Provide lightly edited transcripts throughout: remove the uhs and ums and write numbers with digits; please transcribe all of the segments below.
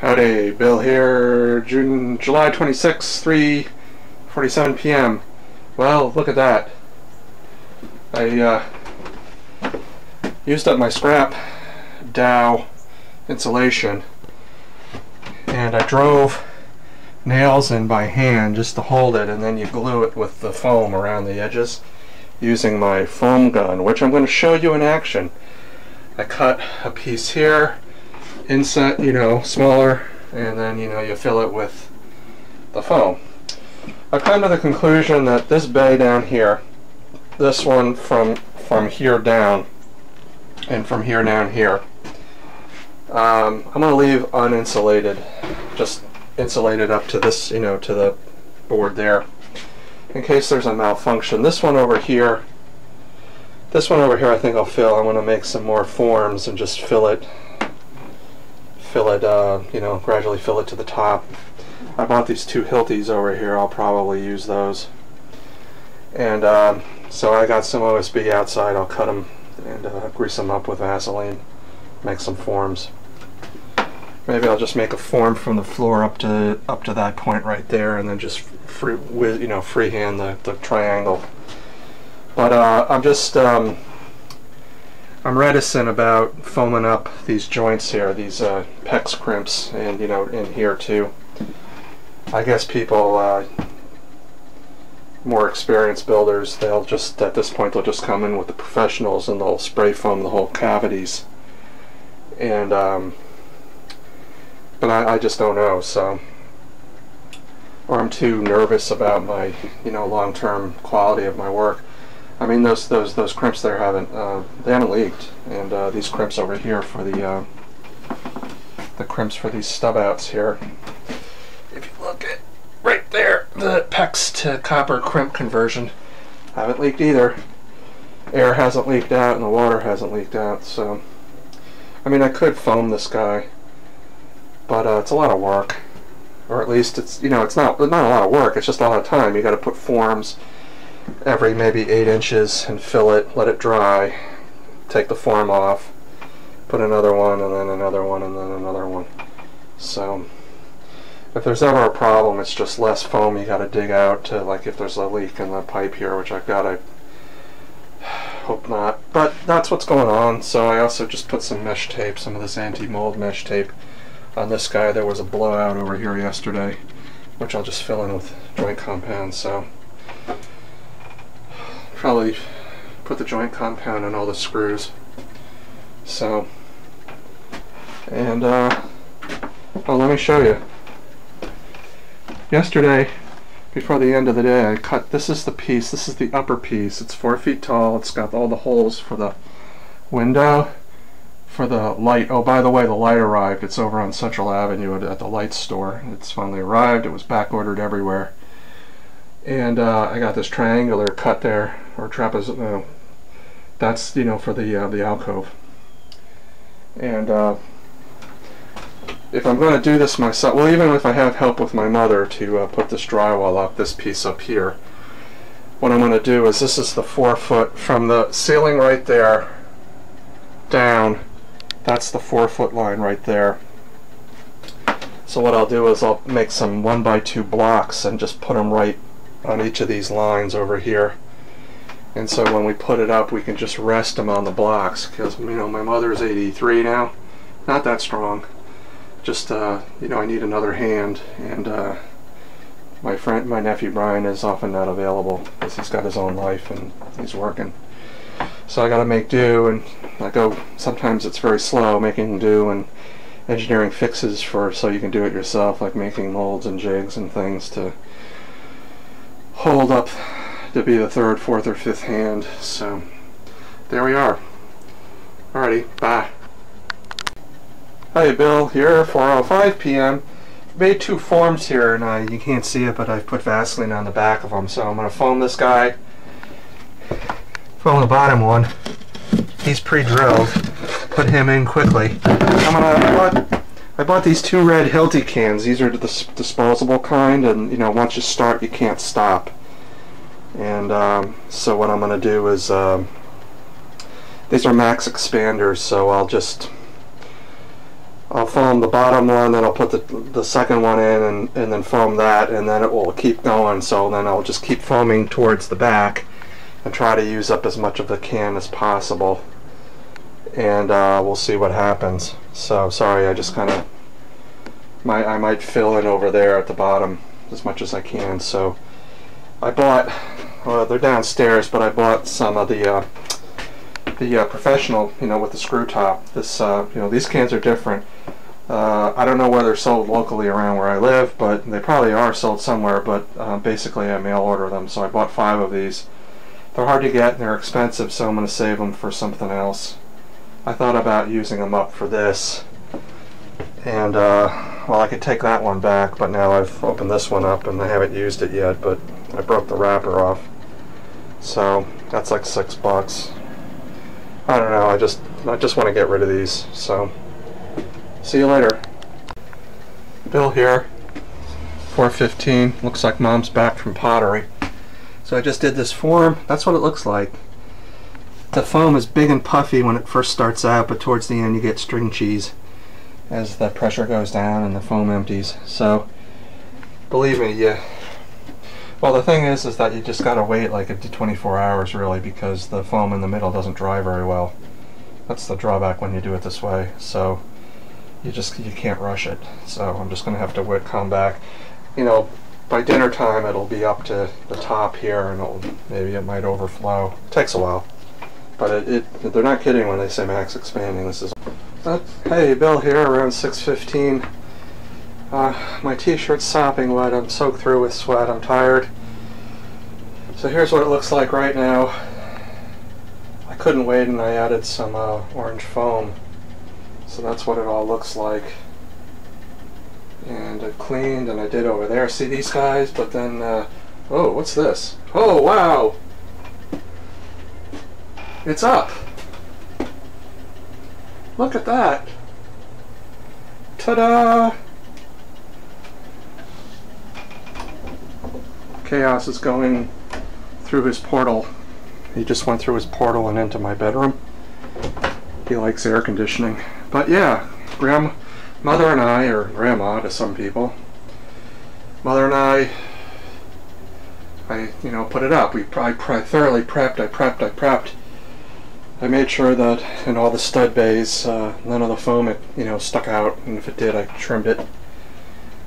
Howdy, Bill here, July 26th, 3:47 p.m. Well, look at that. I used up my scrap Dow insulation, and I drove nails in by hand just to hold it, and then you glue it with the foam around the edges using my foam gun, which I'm going to show you in action. I cut a piece here, inset, smaller, and then you fill it with the foam. I've come to the conclusion that this bay down here, this one from here down and from here down here, I'm going to leave uninsulated, just insulated up to this, to the board there, in case there's a malfunction. This one over here I think I'll fill. I'm going to make some more forms and just fill it, gradually fill it to the top. I bought these two Hilties over here. I'll probably use those. And so I got some OSB outside. I'll cut them and grease them up with Vaseline, make some forms. Maybe I'll just make a form from the floor up to that point right there, and then just freehand the triangle. But I'm reticent about foaming up these joints here, these PEX crimps, and in here too. I guess people, more experienced builders, they'll just, at this point, they'll just come in with the professionals and they'll spray foam the whole cavities. And but I just don't know, so, or I'm too nervous about my long-term quality of my work. I mean, those crimps there haven't leaked, and these crimps over here for the crimps for these stub outs here. If you look at right there, the PEX to copper crimp conversion haven't leaked either. Air hasn't leaked out, and the water hasn't leaked out. So, I mean, I could foam this guy, but it's a lot of work, or at least it's it's not a lot of work. It's just a lot of time. You got to put forms every maybe 8 inches and fill it, let it dry, take the form off, put another one, and then another one, and then another one. So if there's ever a problem, it's just less foam you got to dig out to, like if there's a leak in the pipe here, which I've got, I hope not, but that's what's going on. So I also just put some mesh tape, some of this anti-mold mesh tape on this guy. There was a blowout over here yesterday, which I'll just fill in with joint compound. So probably put the joint compound in all the screws. So, and let me show you. Yesterday, before the end of the day, I cut, this is the piece, this is the upper piece. It's 4 feet tall. It's got all the holes for the window, for the light. Oh, by the way, the light arrived. It's over on Central Avenue at the light store. It's finally arrived. It was back ordered everywhere. And I got this triangular cut there, or trapezoid. That's for the alcove. And if I'm going to do this myself, well, even if I have help with my mother to put this drywall up, this piece up here, what I'm going to do is, this is the 4 foot from the ceiling right there down. That's the 4 foot line right there. So what I'll do is I'll make some 1x2 blocks and just put them right on each of these lines over here. And so when we put it up, we can just rest them on the blocks, because my mother's 83 now, not that strong. Just I need another hand, and my nephew Brian is often not available because he's got his own life and he's working. So I got to make do, and sometimes it's very slow making do and engineering fixes so you can do it yourself, like making molds and jigs and things to hold up to be the 3rd, 4th, or 5th hand. So there we are. Alrighty, bye. Hi, Bill here, 4:05 p.m. Made 2 forms here, and you can't see it, but I've put Vaseline on the back of them. So I'm going to foam this guy, foam the bottom one. He's pre-drilled. Put him in quickly. I bought these 2 red Hilti cans. These are the disposable kind, and once you start, you can't stop. And so what I'm going to do is, these are max expanders, so I'll I'll foam the bottom one, then I'll put the second one in, and then foam that, and then it will keep going. So then I'll just keep foaming towards the back and try to use up as much of the can as possible, and we'll see what happens. So sorry, I just kind of I might fill in over there at the bottom as much as I can. So I bought, well, they're downstairs, but I bought some of the professional, with the screw top. This, these cans are different. I don't know whether they're sold locally around where I live, but they probably are sold somewhere, but basically I mail order them, so I bought 5 of these. They're hard to get and they're expensive, so I'm going to save them for something else. I thought about using them up for this, and well, I could take that one back, but now I've opened this one up and I haven't used it yet, but I broke the wrapper off, so that's like $6. I don't know, I just want to get rid of these. So see you later. Bill here, 4:15. Looks like Mom's back from pottery. So I just did this form. That's what it looks like. The foam is big and puffy when it first starts out, but towards the end you get string cheese as the pressure goes down and the foam empties. So believe me, well, the thing is that you just gotta wait like 24 hours really, because the foam in the middle doesn't dry very well. That's the drawback when you do it this way. So you can't rush it. So I'm just gonna have to come back. By dinner time it'll be up to the top here, and maybe it might overflow. It takes a while, but they're not kidding when they say max expanding. This is. Hey, Bill here, around 6:15. My t-shirt's sopping wet. I'm soaked through with sweat. I'm tired. So here's what it looks like right now. I couldn't wait and I added some orange foam. So that's what it all looks like. And I've cleaned, and I did over there. See these guys? But then, oh, what's this? Oh, wow! It's up! Look at that! Ta-da! Chaos is going through his portal. He just went through his portal and into my bedroom. He likes air conditioning. But yeah, Mother and I, or Grandma to some people, Mother and I put it up. I thoroughly prepped. I prepped. I made sure that in all the stud bays, none of the foam stuck out, and if it did, I trimmed it.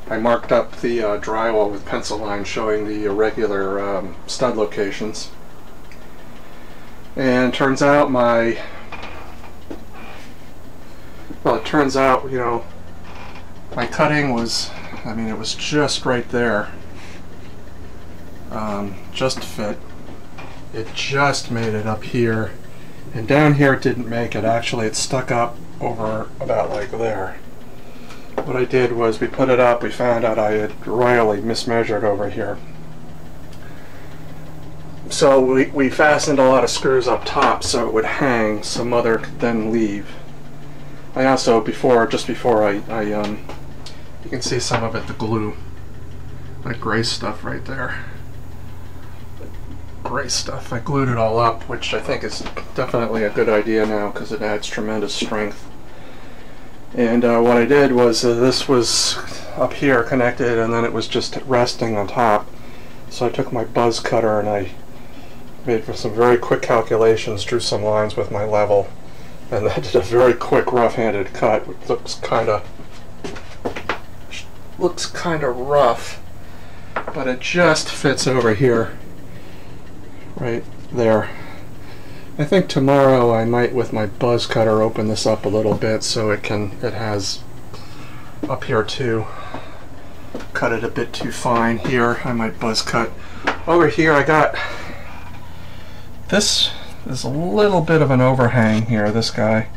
I marked up the drywall with pencil lines showing the irregular stud locations. And turns out my cutting was, it was just right there. Just fit. It just made it up here. And down here it didn't make it. Actually, it stuck up over about like there. What I did was we put it up, we found out I had royally mismeasured over here. So we fastened a lot of screws up top so it would hang, so Mother could then leave. I also, just before I you can see some of it, the glue, that gray stuff right there. Gray stuff. I glued it all up, which I think is definitely a good idea now because it adds tremendous strength. And what I did was this was up here connected, and then it was just resting on top. So I took my buzz cutter and I made some very quick calculations, drew some lines with my level, and I did a very quick rough-handed cut, which looks kind of rough, but it just fits over here, right there. I think tomorrow I might, with my buzz cutter, open this up a little bit so it has up here too. Cut it a bit too fine here. I might buzz cut. Over here I got this. There's a little bit of an overhang here. This guy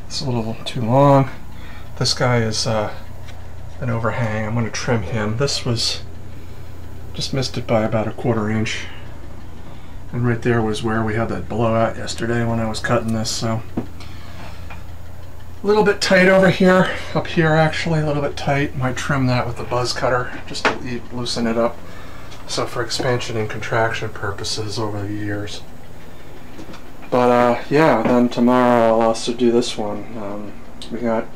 is a little too long. This guy is an overhang. I'm going to trim him. This was just missed it by about 1/4 inch. And right there was where we had that blowout yesterday when I was cutting this. So a little bit tight over here, up here actually, a little bit tight. Might trim that with the buzz cutter just to loosen it up. So for expansion and contraction purposes over the years. But yeah, then tomorrow I'll also do this one. We got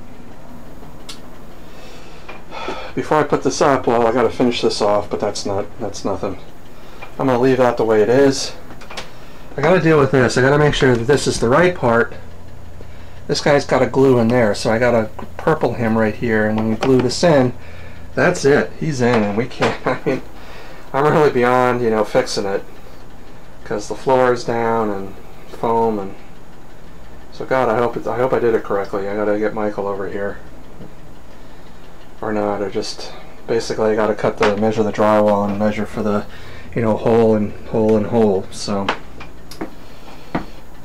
before I put this up, well, I got to finish this off, but that's nothing. I'm going to leave that the way it is. I got to deal with this. I got to make sure that this is the right part. This guy's got a glue in there, so I got to purple him right here, and when we glue this in, that's it. He's in, and we can't. I mean, I'm really beyond, you know, fixing it because the floor is down and foam, and so God, I hope I did it correctly. I got to get Michael over here, or not, or just basically I got to measure the drywall and measure for the, you know, hole and hole. So,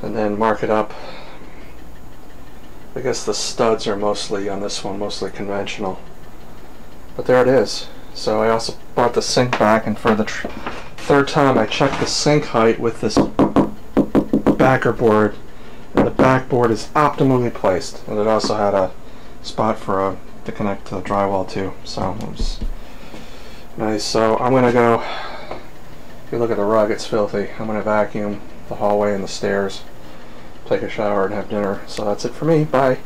and then mark it up. I guess the studs are mostly on this one, mostly conventional. But there it is. So I also brought the sink back, and for the third time I checked the sink height with this backer board, and the backboard is optimally placed. And it also had a spot for to connect to the drywall too. So it was nice. So I'm gonna go. If you look at the rug, it's filthy. I'm gonna vacuum the hallway and the stairs, take a shower, and have dinner. So that's it for me. Bye.